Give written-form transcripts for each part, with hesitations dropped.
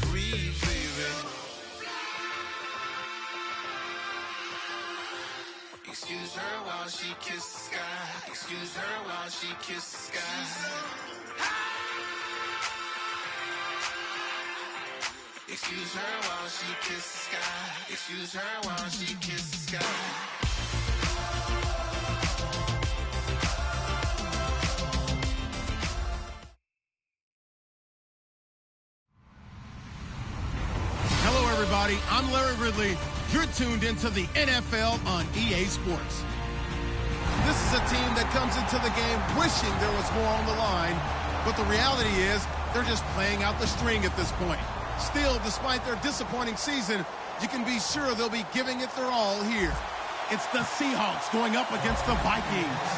breathe, baby. Excuse her while she kisses the sky. Excuse her while she kisses the sky. Excuse her while she kisses the sky. Excuse her while she kisses the sky. Hello, everybody. I'm Larry Ridley. You're tuned into the NFL on EA Sports. This is a team that comes into the game wishing there was more on the line, but the reality is they're just playing out the string at this point. Still, despite their disappointing season, you can be sure they'll be giving it their all here. It's the Seahawks going up against the Vikings.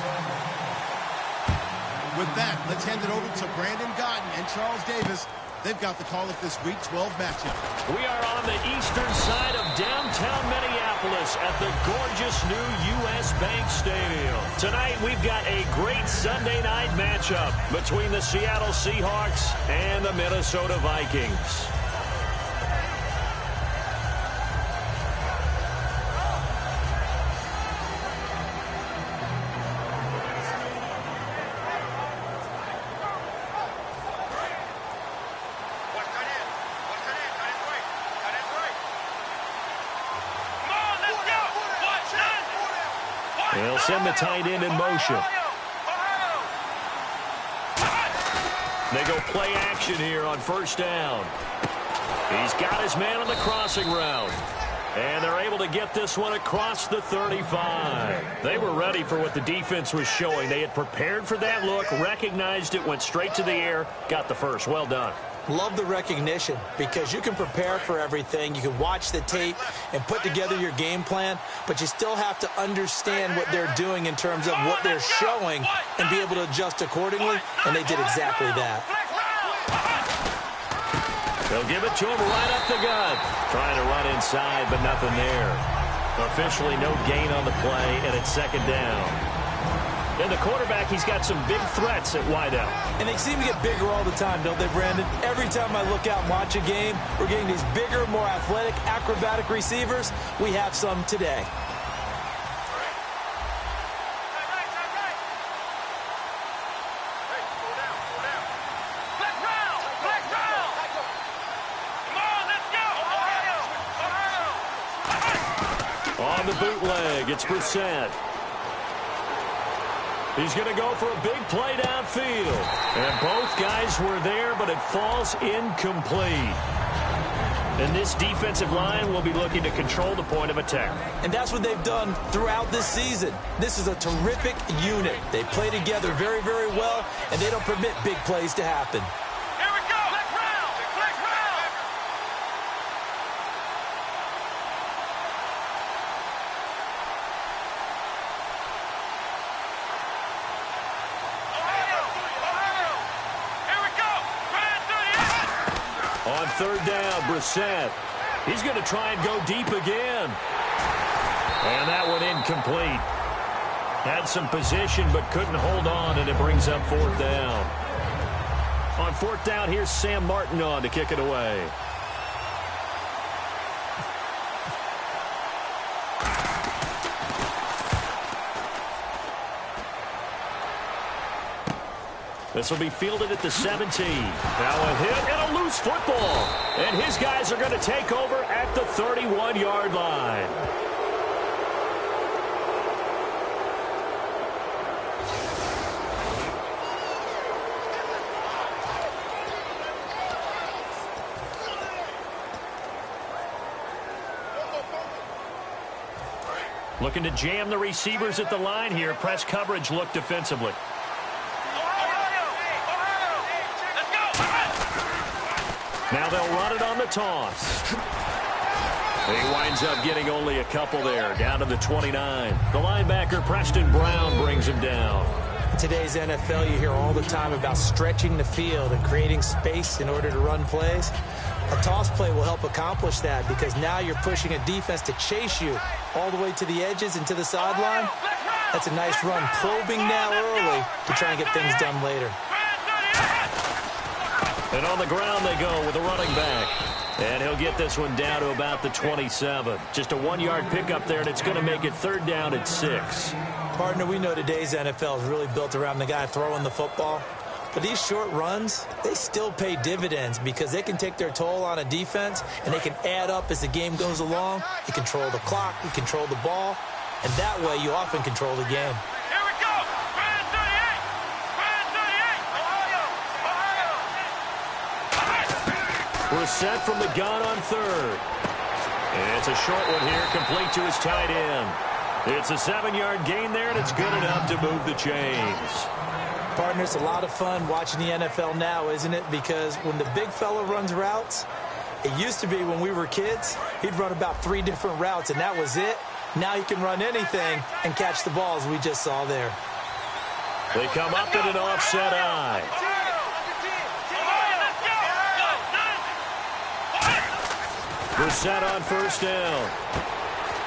With that, let's hand it over to Brandon Godden and Charles Davis. They've got the call of this Week 12 matchup. We are on the eastern side of downtown Minneapolis at the gorgeous new U.S. Bank Stadium. Tonight, we've got a great Sunday night matchup between the Seattle Seahawks and the Minnesota Vikings. They'll send the tight end in motion. They go play action here on first down. He's got his man on the crossing route. And they're able to get this one across the 35. They were ready for what the defense was showing. They had prepared for that look, recognized it, went straight to the air, got the first. Well done. Love the recognition because you can prepare for everything. You can watch the tape and put together your game plan, but you still have to understand what they're doing in terms of what they're showing and be able to adjust accordingly, and they did exactly that. They'll give it to him right up the gut. Trying to run inside, but nothing there. Officially no gain on the play, and it's second down. And the quarterback, he's got some big threats at wideout. And they seem to get bigger all the time, don't they, Brandon? Every time I look out and watch a game, we're getting these bigger, more athletic, acrobatic receivers. We have some today. On the bootleg, it's Brissett. He's going to go for a big play downfield. And both guys were there, but it falls incomplete. And this defensive line will be looking to control the point of attack. And that's what they've done throughout this season. This is a terrific unit. They play together very, very well, and they don't permit big plays to happen. Here we go! Flex round! Flex round! On third down, Brissett. He's going to try and go deep again. And that one incomplete. Had some position but couldn't hold on, and it brings up fourth down. On fourth down, here's Sam Martin on to kick it away. This will be fielded at the 17. Now a hit and a loose football. And his guys are going to take over at the 31-yard line. Looking to jam the receivers at the line here. Press coverage look defensively. Now they'll run it on the toss. He winds up getting only a couple there, down to the 29. The linebacker, Preston Brown, brings him down. In today's NFL, you hear all the time about stretching the field and creating space in order to run plays. A toss play will help accomplish that because now you're pushing a defense to chase you all the way to the edges and to the sideline. That's a nice run, probing now early to try and get things done later. And on the ground they go with a running back. And he'll get this one down to about the 27. Just a 1-yard pickup there, and it's going to make it 3rd down at 6. Partner, we know today's NFL is really built around the guy throwing the football. But these short runs, they still pay dividends because they can take their toll on a defense, and they can add up as the game goes along. You control the clock, you control the ball, and that way you often control the game. Here we go. Brand 38. Brand 38. Ohio. We're set from the gun on 3rd. And it's a short one here, complete to his tight end. It's a 7-yard gain there, and it's good enough to move the chains. Partner, it's a lot of fun watching the NFL now, isn't it? Because when the big fella runs routes, it used to be when we were kids, he'd run about 3 different routes, and that was it. Now he can run anything and catch the balls we just saw there. They come up in an offset eye. We're set on 1st down.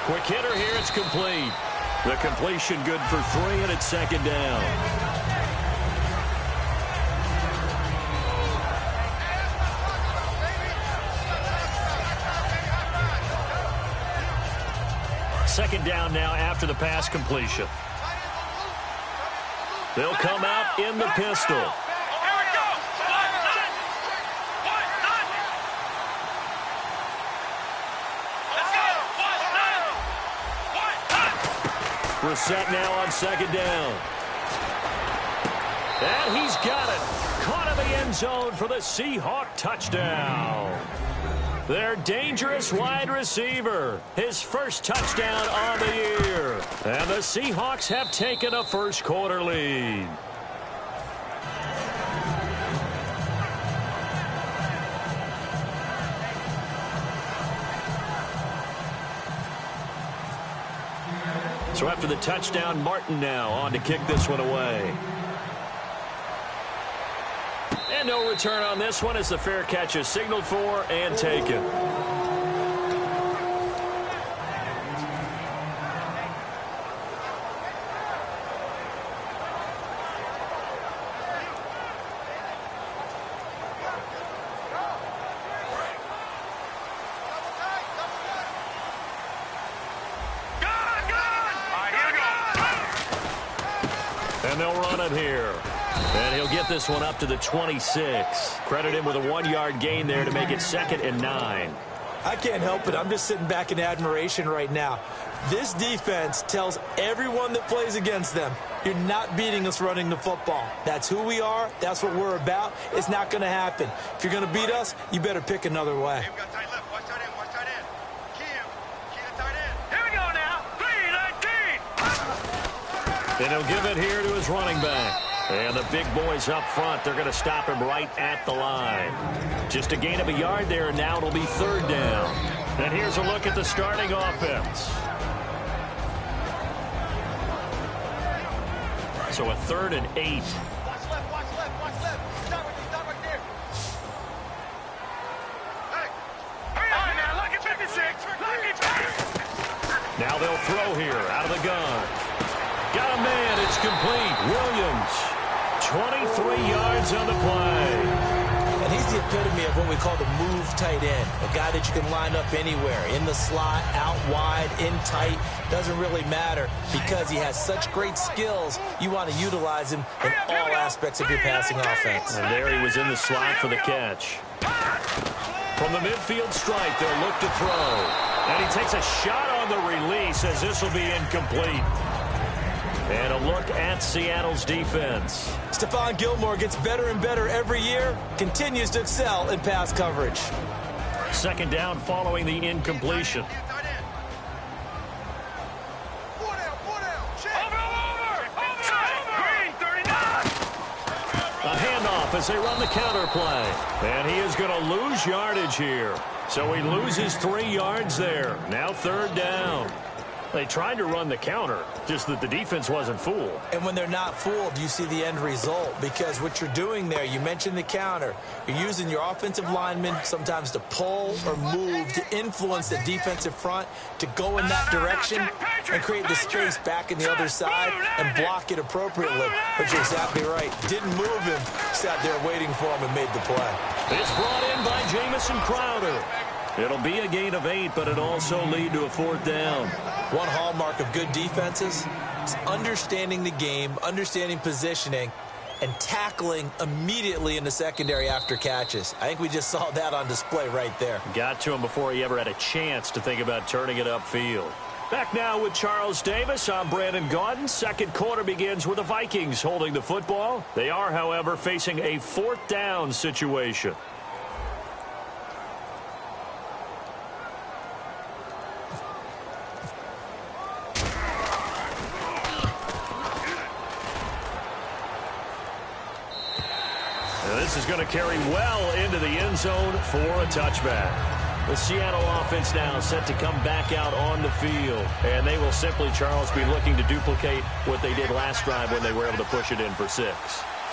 Quick hitter here, it's complete. The completion good for 3, and it's 2nd down. Second down now after the pass completion. They'll come out in the pistol. Here we go. We're set now on 2nd down. And he's got it. Caught in the end zone for the Seahawk touchdown. Their dangerous wide receiver. His first touchdown on the year. And the Seahawks have taken a first-quarter lead. So after the touchdown, Martin now on to kick this one away. And no return on this one as the fair catch is signaled for and taken. And they'll run it here. And he'll get this one up to the 26. Credit him with a 1-yard gain there to make it 2nd and 9. I can't help it. I'm just sitting back in admiration right now. This defense tells everyone that plays against them, you're not beating us running the football. That's who we are. That's what we're about. It's not going to happen. If you're going to beat us, you better pick another way. Hey, we got tight left. Watch tight end. Watch tight end. Key the tight end. Here we go now. 3-19. And he'll give it here to his running back. And the big boys up front, they're going to stop him right at the line. Just a gain of a yard there, and now it'll be 3rd down. And here's a look at the starting offense. So a 3rd and 8. Watch left. Watch left. Watch left. Stop right there. Hey. Hurry up now. Look at 56. Now they'll throw here out of the gun. Got a man. It's complete. Williams. 23 yards on the play. And he's the epitome of what we call the move tight end. A guy that you can line up anywhere. In the slot, out wide, in tight. Doesn't really matter because he has such great skills. You want to utilize him in all aspects of your passing offense. And there he was in the slot for the catch. From the midfield stripe, they'll look to throw. And he takes a shot on the release as this will be incomplete. And a look at Seattle's defense. Stephon Gilmore gets better and better every year, continues to excel in pass coverage. 2nd down following the incompletion. A handoff as they run the counter play. And he is going to lose yardage here. So he loses 3 yards there. Now 3rd down. They tried to run the counter, just that the defense wasn't fooled. And when they're not fooled, you see the end result, because what you're doing there, you mentioned the counter. You're using your offensive linemen sometimes to pull or move to influence the defensive front to go in that direction and create the space back in the other side and block it appropriately. But you're exactly right. Didn't move him, sat there waiting for him and made the play. It's brought in by Jamison Crowder. It'll be a gain of 8, but it'll also lead to a 4th down. One hallmark of good defenses is understanding the game, understanding positioning, and tackling immediately in the secondary after catches. I think we just saw that on display right there. Got to him before he ever had a chance to think about turning it upfield. Back now with Charles Davis. I'm Brandon Gaudin. Second quarter begins with the Vikings holding the football. They are, however, facing a 4th down situation. This is going to carry well into the end zone for a touchback. The Seattle offense now set to come back out on the field. And they will simply, Charles, be looking to duplicate what they did last drive when they were able to push it in for 6.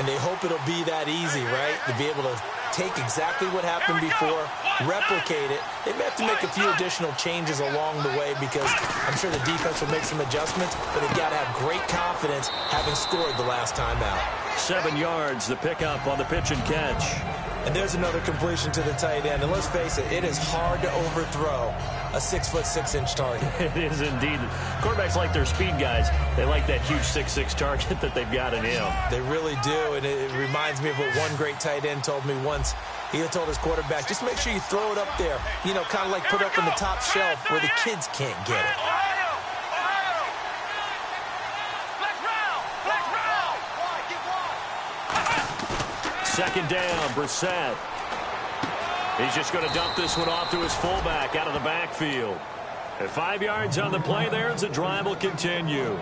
And they hope it'll be that easy, right? To be able to take exactly what happened before, replicate it. They may have to make a few additional changes along the way because I'm sure the defense will make some adjustments, but they've got to have great confidence having scored the last time out. 7 yards, the pickup on the pitch and catch. And there's another completion to the tight end. And let's face it, it is hard to overthrow a 6'6" target. It is indeed. Quarterbacks like their speed guys. They like that huge 6'6" target that they've got in him. They really do, and it reminds me of what one great tight end told me once. He told his quarterback, just make sure you throw it up there, you know, kind of like put up in the top shelf where the kids can't get it. Second down, Brissett. He's just going to dump this one off to his fullback out of the backfield. At 5 yards on the play there, as the drive will continue.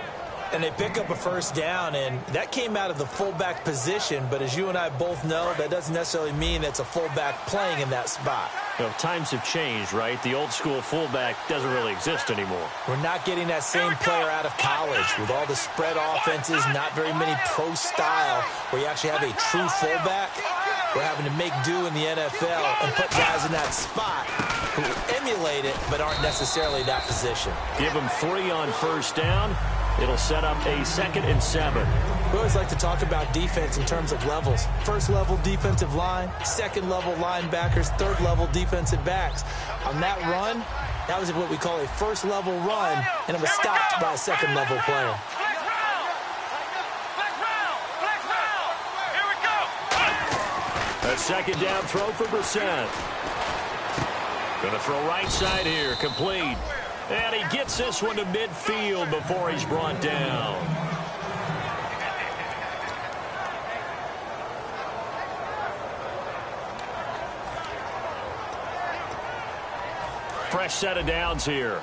And they pick up a first down, and that came out of the fullback position. But as you and I both know, that doesn't necessarily mean it's a fullback playing in that spot. You know, times have changed, right? The old school fullback doesn't really exist anymore. We're not getting that same player out of college with all the spread offenses, not very many pro style, where you actually have a true fullback. We're having to make do in the NFL and put guys in that spot who emulate it but aren't necessarily that position. Give them 3 on first down. It'll set up a 2nd and 7. We always like to talk about defense in terms of levels. First level defensive line, second level linebackers, third level defensive backs. On that run, that was what we call a first level run, and it was stopped by a second level player. A second down throw for Brissett. Going to throw right side here, complete. And he gets this one to midfield before he's brought down. Fresh set of downs here.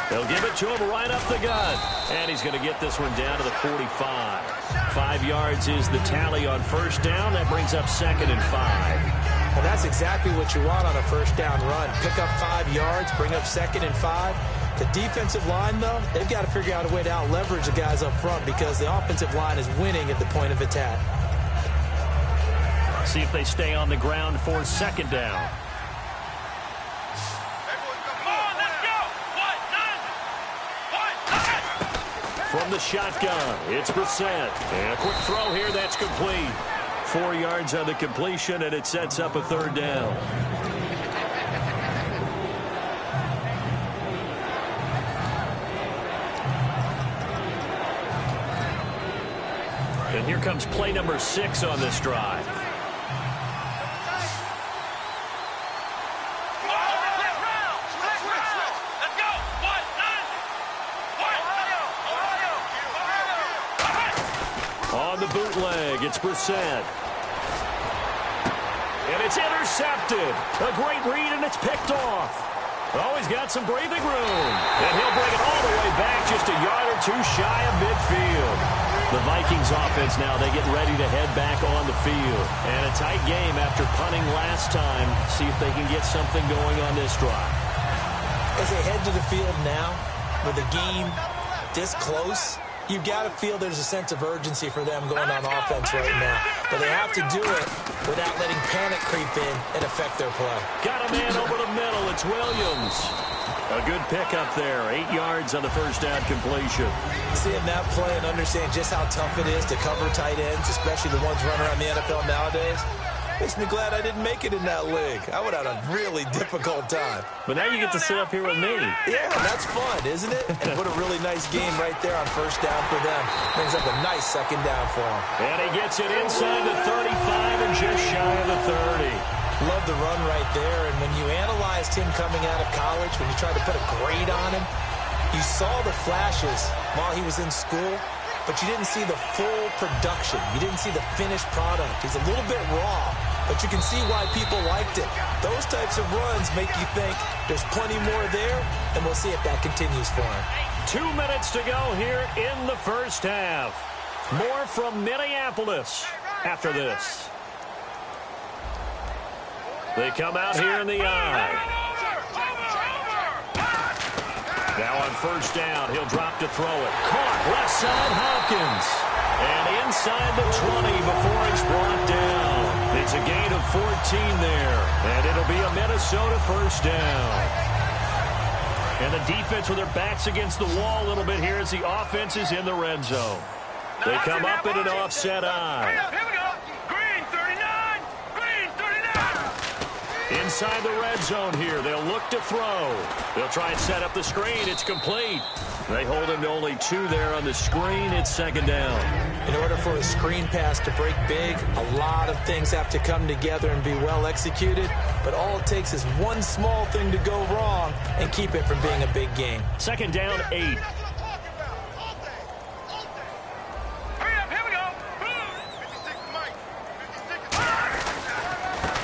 They'll give it to him right up the gut. And he's going to get this one down to the 45. 5 yards is the tally on first down. That brings up 2nd and 5. And that's exactly what you want on a first down run. Pick up 5 yards, bring up 2nd and 5. The defensive line, though, they've got to figure out a way to out-leverage the guys up front because the offensive line is winning at the point of attack. See if they stay on the ground for 2nd down. From the shotgun, it's Brissett. And a quick throw here, that's complete. 4 yards on the completion, and it sets up a 3rd down. And here comes play number 6 on this drive. On the bootleg, it's Brissett. And it's intercepted. A great read, and it's picked off. Oh, he's got some breathing room. And he'll bring it all the way back just a yard or two shy of midfield. The Vikings offense now, they get ready to head back on the field. And a tight game after punting last time. See if they can get something going on this drive. As they head to the field now, with the game this close, you've got to feel there's a sense of urgency for them going on offense right now. But they have to do it without letting panic creep in and affect their play. Got a man over the middle. It's Williams. A good pickup there. 8 yards on the first down completion. Seeing that play and understand just how tough it is to cover tight ends, especially the ones running around the NFL nowadays, makes me glad I didn't make it in that league. I would have had a really difficult time. But now you get to sit up here with me. Yeah, that's fun, isn't it? And put a really nice game right there on first down for them. Brings up a nice second down for them. And he gets it inside the 35 and just shy of the 30. Love the run right there. And when you analyzed him coming out of college, when you tried to put a grade on him, you saw the flashes while he was in school, but you didn't see the full production. You didn't see the finished product. He's a little bit raw, but you can see why people liked it. Those types of runs make you think there's plenty more there, and we'll see if that continues for him. 2 minutes to go here in the first half. More from Minneapolis after this. They come out here in the eye. Now on first down, he'll drop to throw it. Caught left side, Hopkins. And inside the 20 before he's brought down. It's a gain of 14 there. And it'll be a Minnesota first down. And the defense with their backs against the wall a little bit here as the offense is in the red zone. They come up in an offset eye. Here we go. Green 39. Green 39. Inside the red zone here. They'll look to throw. They'll try and set up the screen. It's complete. They hold him to only 2 there on the screen. It's second down. In order for a screen pass to break big, a lot of things have to come together and be well executed. But all it takes is one small thing to go wrong and keep it from being a big game. Second down, 8.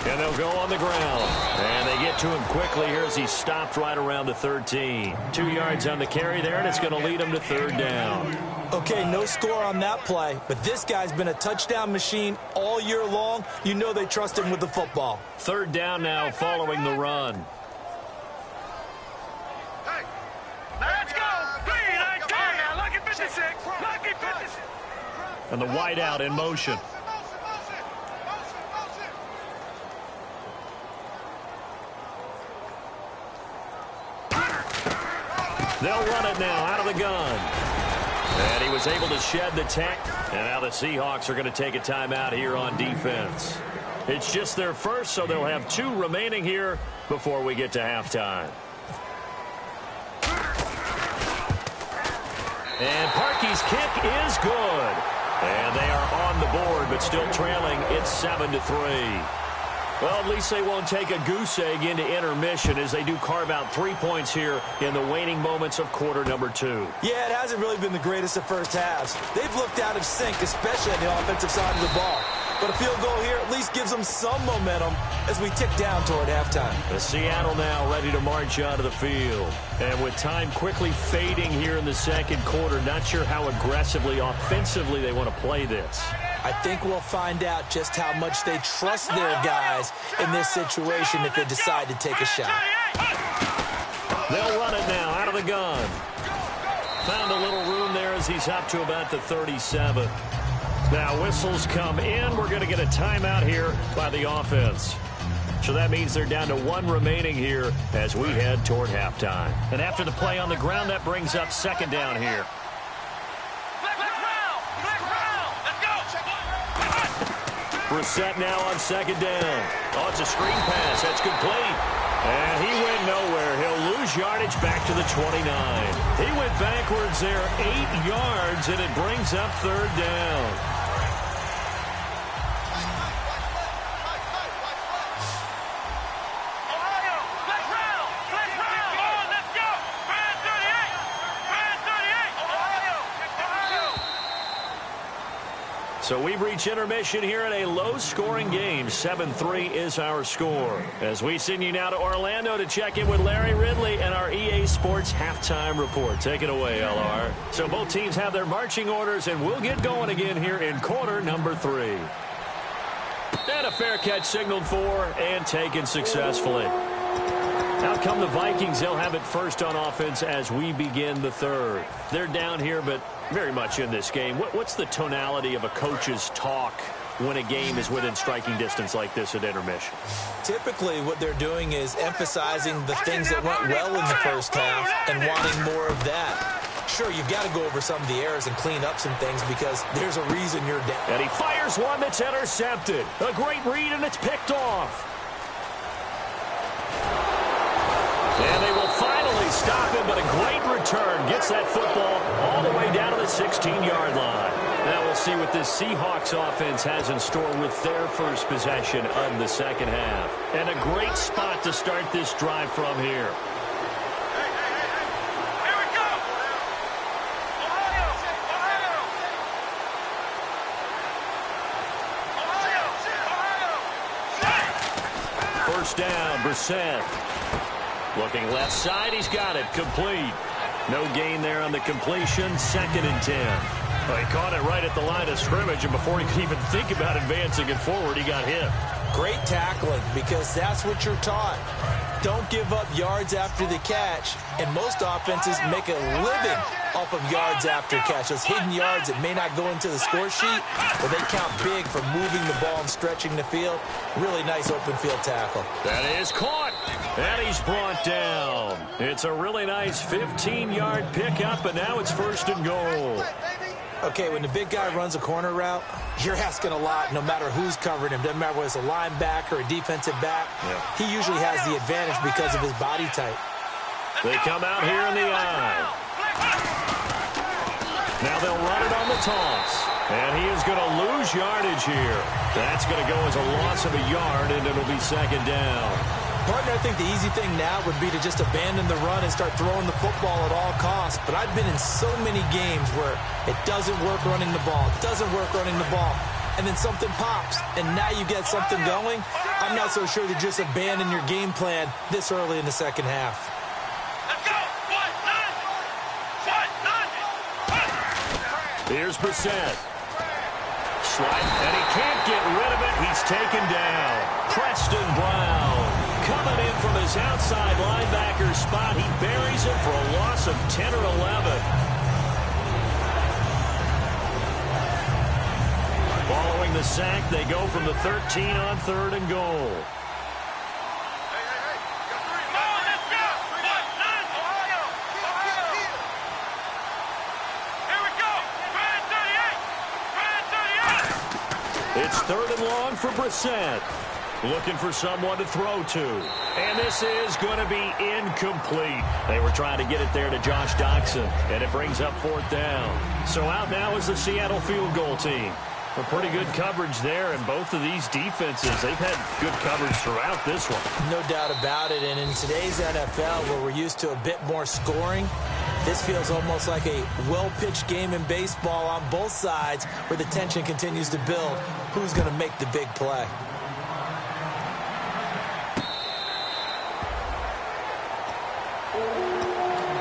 And they'll go on the ground. And they get to him quickly here as he's stopped right around the 13. 2 yards on the carry there, and it's going to lead him to third down. Okay, no score on that play, but this guy's been a touchdown machine all year long. You know they trust him with the football. Third down now following the run. Hey, let's go. Green 19. Now, lucky 56. Lucky 56. And the wide out in motion. They'll run it now out of the gun. And he was able to shed the tech. And now the Seahawks are going to take a timeout here on defense. It's just their first, so they'll have 2 remaining here before we get to halftime. And Parkey's kick is good. And they are on the board, but still trailing. It's 7-3. Well, at least they won't take a goose egg into intermission as they do carve out 3 points here in the waning moments of quarter number 2. Yeah, it hasn't really been the greatest of first halves. They've looked out of sync, especially on the offensive side of the ball. But a field goal here at least gives them some momentum as we tick down toward halftime. The Seattle now ready to march onto the field. And with time quickly fading here in the second quarter, not sure how aggressively, offensively they want to play this. I think we'll find out just how much they trust their guys in this situation if they decide to take a shot. They'll run it now out of the gun. Found a little room there as he's up to about the 37. Now whistles come in. We're going to get a timeout here by the offense. So that means they're down to 1 remaining here as we head toward halftime. And after the play on the ground, that brings up second down here. Brissett now on second down. Oh, it's a screen pass. That's complete. And he went nowhere. He'll lose yardage back to the 29. He went backwards there 8 yards, and it brings up third down. So we've reached intermission here in a low-scoring game. 7-3 is our score. As we send you now to Orlando to check in with Larry Ridley and our EA Sports Halftime Report. Take it away, LR. So both teams have their marching orders, and we'll get going again here in quarter number 3. And a fair catch signaled for and taken successfully. Out come the Vikings. They'll have it first on offense as we begin the third. They're down here, but very much in this game. What's the tonality of a coach's talk when a game is within striking distance like this at intermission? Typically, what they're doing is emphasizing the things that went well in the first half and wanting more of that. Sure, you've got to go over some of the errors and clean up some things because there's a reason you're down. And he fires one that's intercepted. A great read, and it's picked off. And they will finally stop him, but a great return. Gets that football all the way down to the 16-yard line. Now we'll see what this Seahawks offense has in store with their first possession of the second half. And a great spot to start this drive from here. First down, Brissett. Looking left side, he's got it, complete. No gain there on the completion, 2nd and 10. Well, he caught it right at the line of scrimmage, and before he could even think about advancing it forward, he got hit. Great tackling, because that's what you're taught. Don't give up yards after the catch, and most offenses make a living off of yards after catch. Those hidden yards that may not go into the score sheet, but they count big for moving the ball and stretching the field. Really nice open field tackle. That is caught, and he's brought down. It's a really nice 15-yard pickup, and now it's 1st and goal. Okay, when the big guy runs a corner route, you're asking a lot no matter who's covering him. Doesn't matter whether it's a linebacker or a defensive back. Yeah. He usually has the advantage because of his body type. They come out here in the eye. Now they'll run it on the toss. And he is going to lose yardage here. That's going to go as a loss of a yard, and it'll be 2nd down. Partner, I think the easy thing now would be to just abandon the run and start throwing the football at all costs. But I've been in so many games where it doesn't work running the ball. It doesn't work running the ball. And then something pops, and now you get something going. I'm not so sure to just abandon your game plan this early in the second half. Let's go! Here's Brissett. Slide, and he can't get rid of it. He's taken down. Preston Brown. Coming in from his outside linebacker spot. He buries him for a loss of 10 or 11. Following the sack, they go from the 13 on 3rd and goal. It's 3rd and long for Brissett. Looking for someone to throw to. And this is going to be incomplete. They were trying to get it there to Josh Doxson, and it brings up 4th down. So out now is the Seattle field goal team. A pretty good coverage there, and both of these defenses, they've had good coverage throughout this one. No doubt about it, and in today's NFL, where we're used to a bit more scoring, this feels almost like a well-pitched game in baseball on both sides where the tension continues to build. Who's going to make the big play?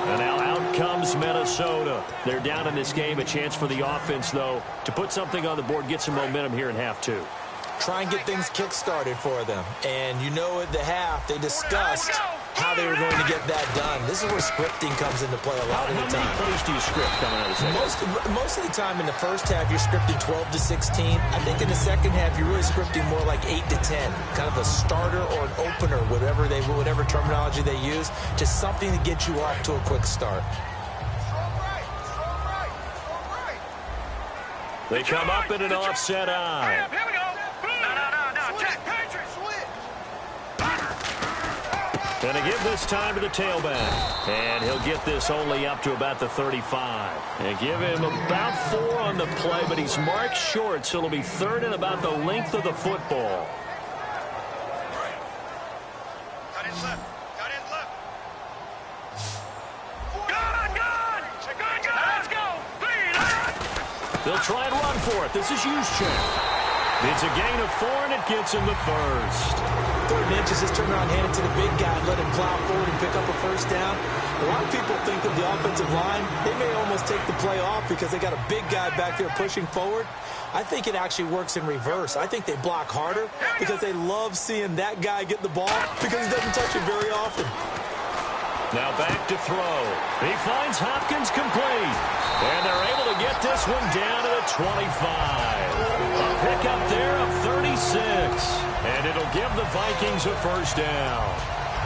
And now out comes Minnesota. They're down in this game. A chance for the offense, though, to put something on the board, get some momentum here in half 2. Try and get things kick-started for them. And you know at the half, they discussed how they were going to get that done. This is where scripting comes into play a lot of the time. How many plays do you script coming out of the second? Most of the time in the first half, you're scripting 12 to 16. I think in the second half, you're really scripting more like 8 to 10. Kind of a starter or an opener, whatever terminology they use. Just something to get you off to a quick start. They come up in an offset eye. Here we go. No. Check. And to give this time to the tailback. And he'll get this only up to about the 35. And give him about 4 on the play, but he's marked short, so it'll be 3rd and about the length of the football. Cut in left. Good. Let's go. They'll try and run for it. This is Juszczyk. It's a gain of 4, and it gets him the first. 3rd and inches, just turn around, hand it to the big guy, and let him plow forward and pick up a first down. A lot of people think that the offensive line, they may almost take the play off because they got a big guy back there pushing forward. I think it actually works in reverse. I think they block harder because they love seeing that guy get the ball because he doesn't touch it very often. Now back to throw. He finds Hopkins complete. And they're able to get this one down to the 25. A pickup there of 36. And it'll give the Vikings a first down.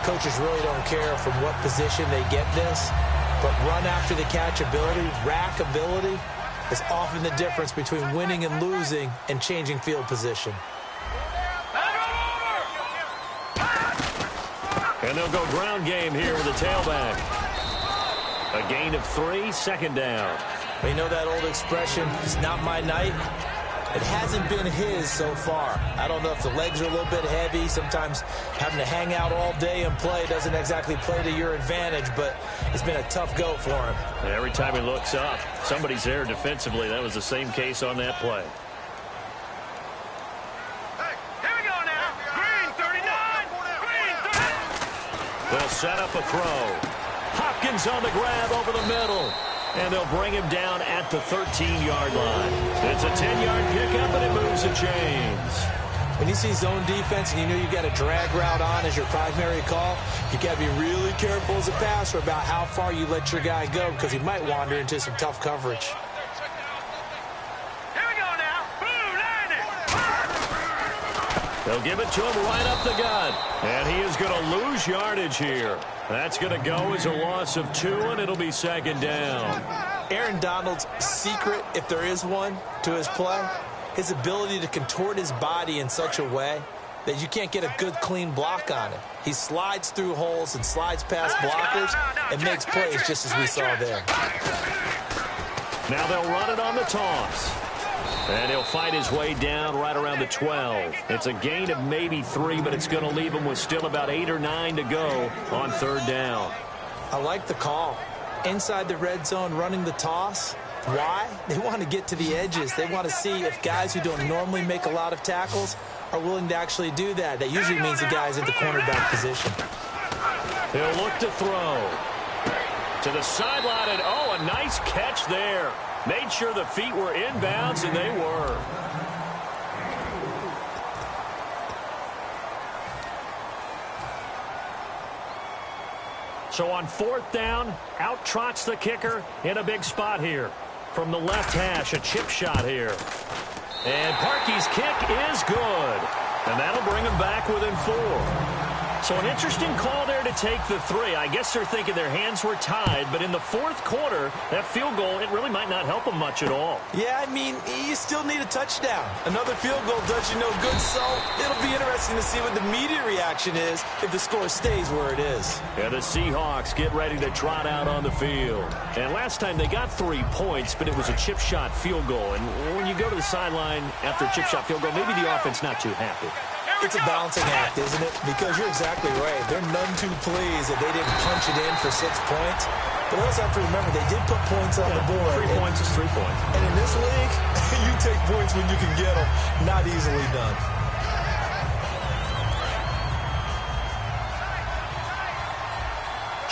Coaches really don't care from what position they get this, but run after the catch ability, rack ability, is often the difference between winning and losing and changing field position. And they'll go ground game here with a tailback. A gain of 3, 2nd down. You know that old expression, it's not my night? It hasn't been his so far. I don't know if the legs are a little bit heavy. Sometimes having to hang out all day and play doesn't exactly play to your advantage, but it's been a tough go for him. And every time he looks up, somebody's there defensively. That was the same case on that play. They'll set up a throw. Hopkins on the grab over the middle. And they'll bring him down at the 13-yard line. It's a 10-yard pickup, and it moves the chains. When you see zone defense and you know you've got a drag route on as your primary call, you got to be really careful as a passer about how far you let your guy go because he might wander into some tough coverage. They'll give it to him right up the gut. And he is going to lose yardage here. That's going to go as a loss of 2, and it'll be 2nd down. Aaron Donald's secret, if there is one, to his play, his ability to contort his body in such a way that you can't get a good, clean block on it. He slides through holes and slides past blockers and makes plays just as we saw there. Now they'll run it on the toss. And he'll fight his way down right around the 12. It's a gain of maybe 3, but it's going to leave him with still about 8 or 9 to go on 3rd down. I like the call. Inside the red zone, running the toss. Why? They want to get to the edges. They want to see if guys who don't normally make a lot of tackles are willing to actually do that. That usually means the guy's at the cornerback position. He'll look to throw. To the sideline, and a nice catch there. Made sure the feet were inbounds, and they were. So on 4th down, out trots the kicker in a big spot here. From the left hash, a chip shot here. And Parkey's kick is good. And that'll bring him back within 4. So an interesting call there to take the 3. I guess they're thinking their hands were tied, but in the 4th quarter, that field goal, it really might not help them much at all. Yeah, I mean, you still need a touchdown. Another field goal does you no good, so it'll be interesting to see what the media reaction is if the score stays where it is. Yeah, the Seahawks get ready to trot out on the field. And last time they got 3 points, but it was a chip shot field goal. And when you go to the sideline after a chip shot field goal, maybe the offense not too happy. It's a balancing act, isn't it? Because you're exactly right. They're none too pleased that they didn't punch it in for 6 points. But also have to remember, they did put points on the board. 3 points is 3 points. And in this league, you take points when you can get them. Not easily done.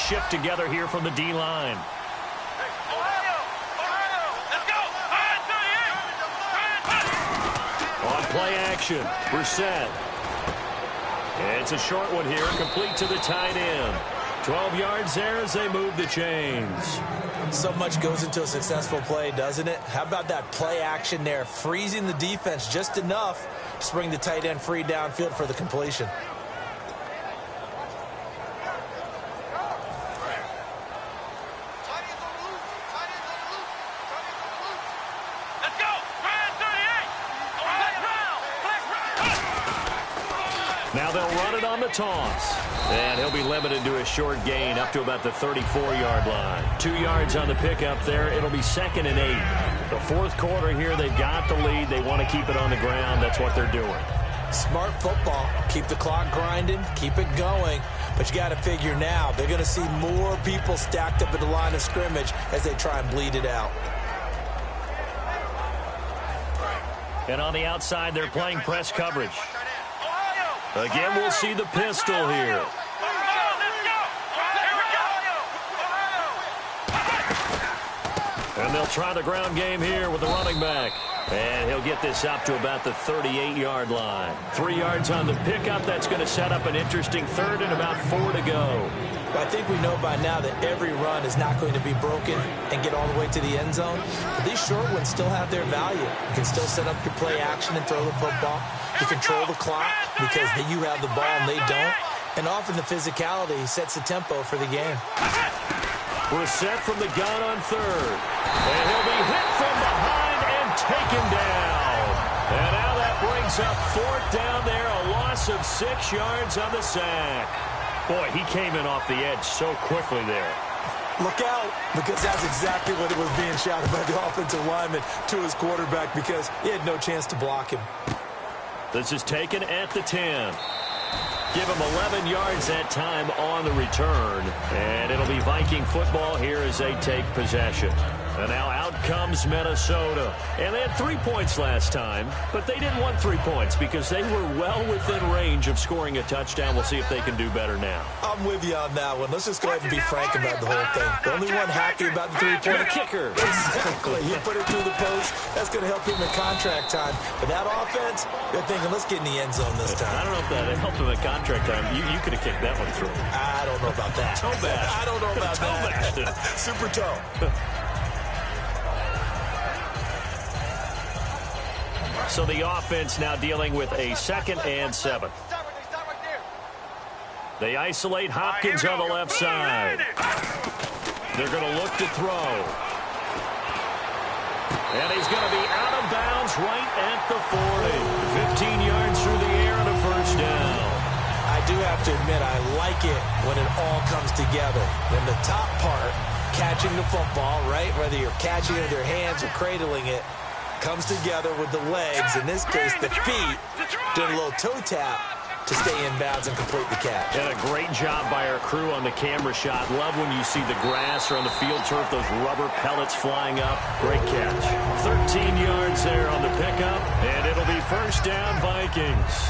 Shift together here from the D-line. On play action, Brissett. It's a short one here, complete to the tight end. 12 yards there as they move the chains. So much goes into a successful play, doesn't it? How about that play action there, freezing the defense just enough to bring the tight end free downfield for the completion. Now they'll run it on the toss. And he'll be limited to a short gain up to about the 34-yard line. 2 yards on the pickup there. It'll be 2nd and 8. The 4th quarter here, they've got the lead. They want to keep it on the ground. That's what they're doing. Smart football. Keep the clock grinding. Keep it going. But you got to figure now, they're going to see more people stacked up at the line of scrimmage as they try and bleed it out. And on the outside, they're playing press coverage. Again, we'll see the pistol here. And they'll try the ground game here with the running back. And he'll get this up to about the 38-yard line. 3 yards on the pickup. That's going to set up an interesting third and about 4 to go. I think we know by now that every run is not going to be broken and get all the way to the end zone. But these short ones still have their value. You can still set up your play action and throw the football. You control the clock because you have the ball and they don't. And often the physicality sets the tempo for the game. We're set from the gun on third. And he'll be hit from behind and taken down. And now that brings up fourth down there. A loss of 6 yards on the sack. Boy, he came in off the edge so quickly there. Look out, because that's exactly what it was being shouted by the offensive lineman to his quarterback because he had no chance to block him. This is taken at the 10. Give him 11 yards that time on the return. And it'll be Viking football here as they take possession. And now out comes Minnesota. And they had 3 points last time, but they didn't want 3 points because they were well within range of scoring a touchdown. We'll see if they can do better now. I'm with you on that one. Let's just go ahead and be frank about the whole thing. The only one happy about the three-point kicker. Exactly. He put it through the post. That's going to help him in contract time. But that offense, they're thinking, let's get in the end zone this time. I don't know if that helped him in contract time. You could have kicked that one through. I don't know about that. Toe bash. I don't know about that. Super toe. So the offense now dealing with a 2nd and 7. They isolate Hopkins on the left side. They're going to look to throw. And he's going to be out of bounds right at the 40. 15 yards through the air and a first down. I do have to admit, I like it when it all comes together. When the top part, catching the football, right, whether you're catching it with your hands or cradling it, comes together with the legs, in this case the feet, doing a little toe tap to stay in bounds and complete the catch. And a great job by our crew on the camera shot. Love when you see the grass or on the field turf, those rubber pellets flying up. Great catch. 13 yards there on the pickup, and it'll be first down Vikings.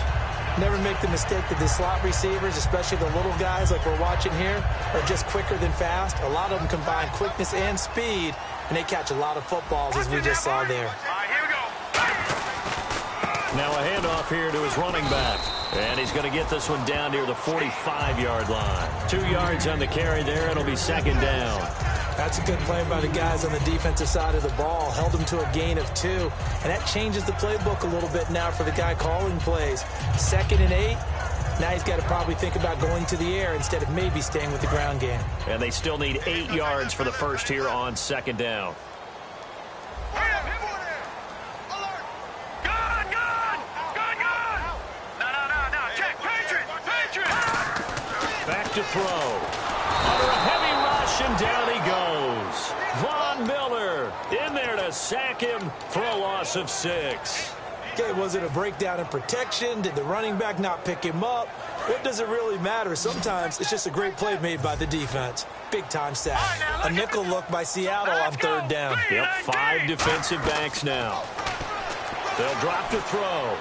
Never make the mistake that the slot receivers, especially the little guys like we're watching here, are just quicker than fast. A lot of them combine quickness and speed, and they catch a lot of footballs, as we just saw there. Now a handoff here to his running back. And he's going to get this one down near the 45-yard line. 2 yards on the carry there. It'll be second down. That's a good play by the guys on the defensive side of the ball. Held them to a gain of 2. And that changes the playbook a little bit now for the guy calling plays. 2nd and 8. Now he's got to probably think about going to the air instead of maybe staying with the ground game. And they still need 8 yards for the first here on second down. Back to throw. Under a heavy rush, and down he goes. Von Miller in there to sack him for a loss of 6. Okay, was it a breakdown in protection? Did the running back not pick him up? What does it really matter? Sometimes it's just a great play made by the defense. Big-time sack. A nickel look by Seattle on third down. Yep, 5 defensive backs now. They'll drop to throw.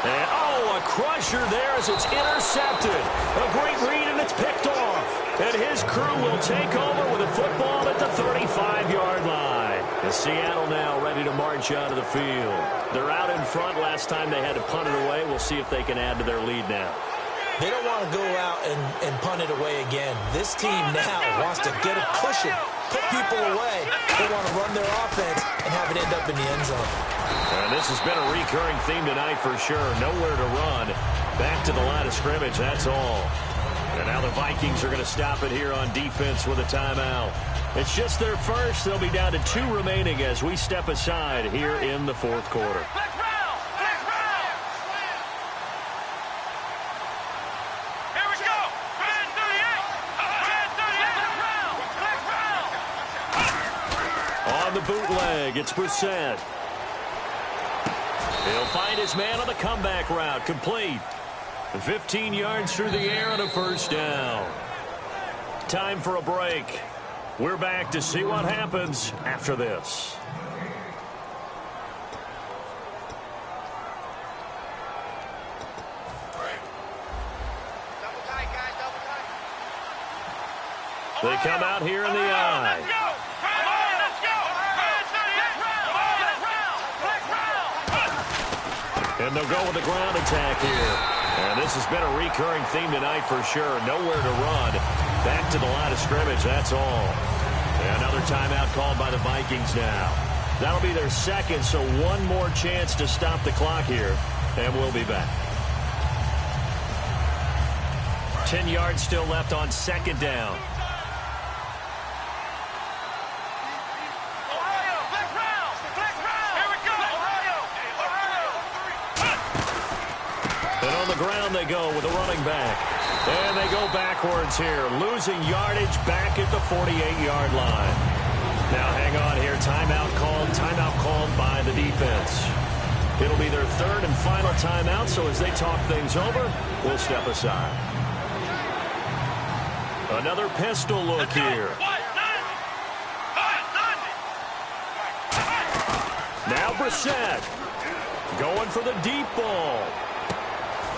And, a crusher there as it's intercepted. A great read, and it's picked off. And his crew will take over with a football at the 35-yard line. And Seattle now ready to march out of the field. They're out in front. Last time they had to punt it away. We'll see if they can add to their lead now. They don't want to go out and punt it away again. This team now wants to get a cushion, put people away. They want to run their offense and have it end up in the end zone. And this has been a recurring theme tonight for sure. Nowhere to run. Back to the line of scrimmage, that's all. And now the Vikings are going to stop it here on defense with a timeout. It's just their first. They'll be down to 2 remaining as we step aside here in the fourth quarter. On the bootleg, it's Brissett. He'll find his man on the comeback route. Complete. 15 yards through the air and a first down. Time for a break. We're back to see what happens after this. They come out here in the I. Let's go! And they'll go with the ground attack here. And this has been a recurring theme tonight for sure. Nowhere to run. Back to the line of scrimmage, that's all. And another timeout called by the Vikings now. That'll be their second, so one more chance to stop the clock here. And we'll be back. 10 yards still left on second down. And on the ground they go with a running back. And they go backwards here, losing yardage back at the 48-yard line. Now hang on here, timeout called by the defense. It'll be their third and final timeout, so as they talk things over, we'll step aside. Another pistol look here. Now Brissett going for the deep ball.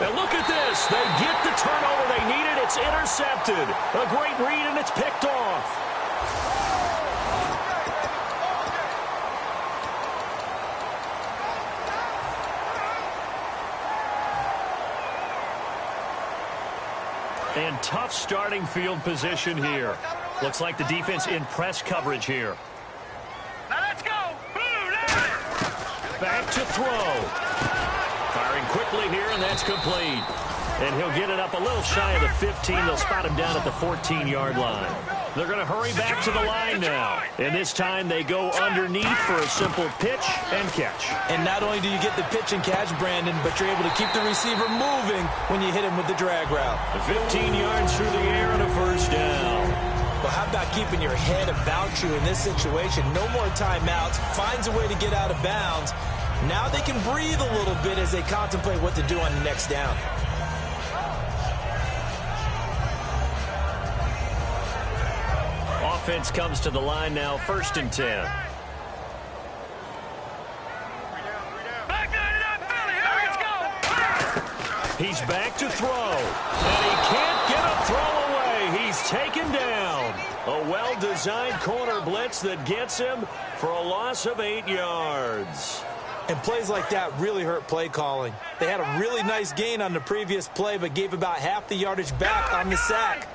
And look at this. They get the turnover they needed. It's intercepted. A great read, and it's picked off. And tough starting field position here. Looks like the defense in press coverage here. Now let's go. Back to throw. Firing quickly here, and that's complete. And he'll get it up a little shy of the 15. They'll spot him down at the 14-yard line. They're going to hurry back to the line now. And this time they go underneath for a simple pitch and catch. And not only do you get the pitch and catch, Brandon, but you're able to keep the receiver moving when you hit him with the drag route. 15 yards through the air and a first down. Well, how about keeping your head about you in this situation? No more timeouts. Finds a way to get out of bounds. Now they can breathe a little bit as they contemplate what to do on the next down. Offense comes to the line now, 1st and 10. He's back to throw, and he can't get a throw away. He's taken down. A well-designed corner blitz that gets him for a loss of 8 yards. And plays like that really hurt play calling. They had a really nice gain on the previous play, but gave about half the yardage back on the sack.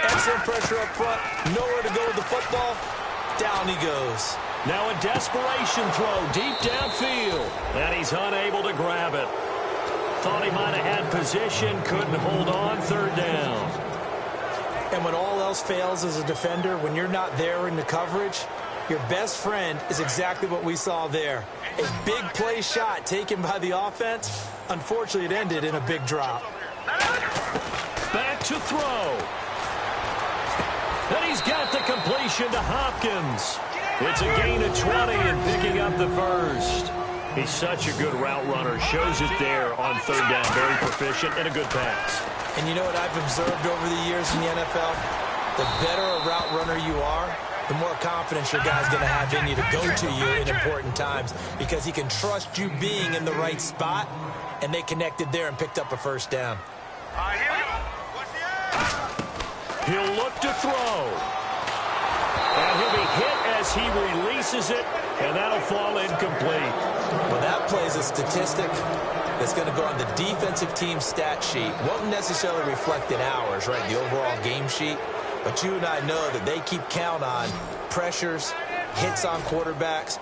Excellent pressure up front. Nowhere to go with the football. Down he goes. Now a desperation throw deep downfield. And he's unable to grab it. Thought he might have had position. Couldn't hold on. 3rd down. And when all else fails as a defender, when you're not there in the coverage, your best friend is exactly what we saw there. A big play shot taken by the offense. Unfortunately, it ended in a big drop. Back to throw. And he's got the completion to Hopkins. It's a gain of 20 and picking up the first. He's such a good route runner. Shows it there on 3rd down. Very proficient and a good pass. And you know what I've observed over the years in the NFL? The better a route runner you are, the more confidence your guy's going to have in you to go to you in important times because he can trust you being in the right spot, and they connected there and picked up a first down. He'll look to throw. And he'll be hit as he releases it, and that'll fall incomplete. Well, that plays a statistic that's going to go on the defensive team stat sheet. Won't necessarily reflect in ours, right, the overall game sheet. But you and I know that they keep count on pressures, hits on quarterbacks.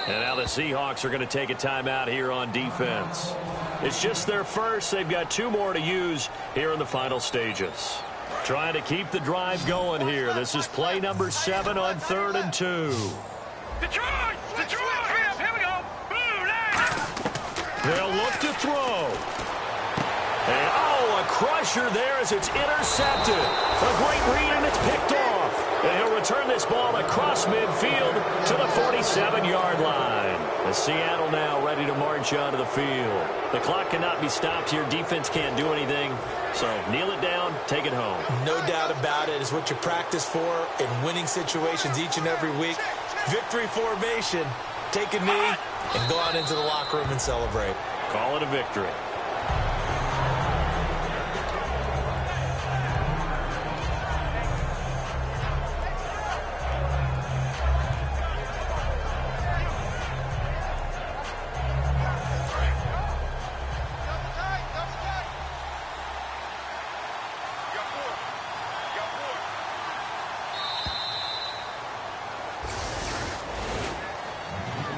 And now the Seahawks are going to take a timeout here on defense. It's just their first. They've got 2 more to use here in the final stages. Trying to keep the drive going here. This is play number 7 on 3rd and 2. Detroit! Here we go! They'll look to throw. And, a crusher there as it's intercepted. A great read, and it's picked off. And he'll return this ball across midfield to the 47-yard line. As Seattle now ready to march onto the field. The clock cannot be stopped here. Defense can't do anything. So kneel it down, take it home. No doubt about it. It's what you practice for in winning situations each and every week. Victory formation. Take a knee and go out into the locker room and celebrate. Call it a victory.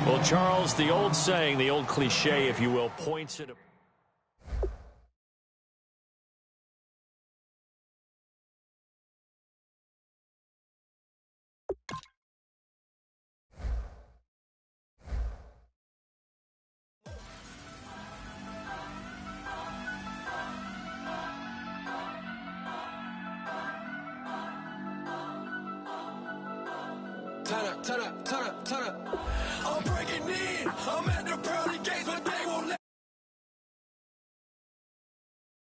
Well, Charles, the old saying, the old cliche, if you will, points at a... Turn up. I'm breaking in. I'm at the pearly gates, but they won't let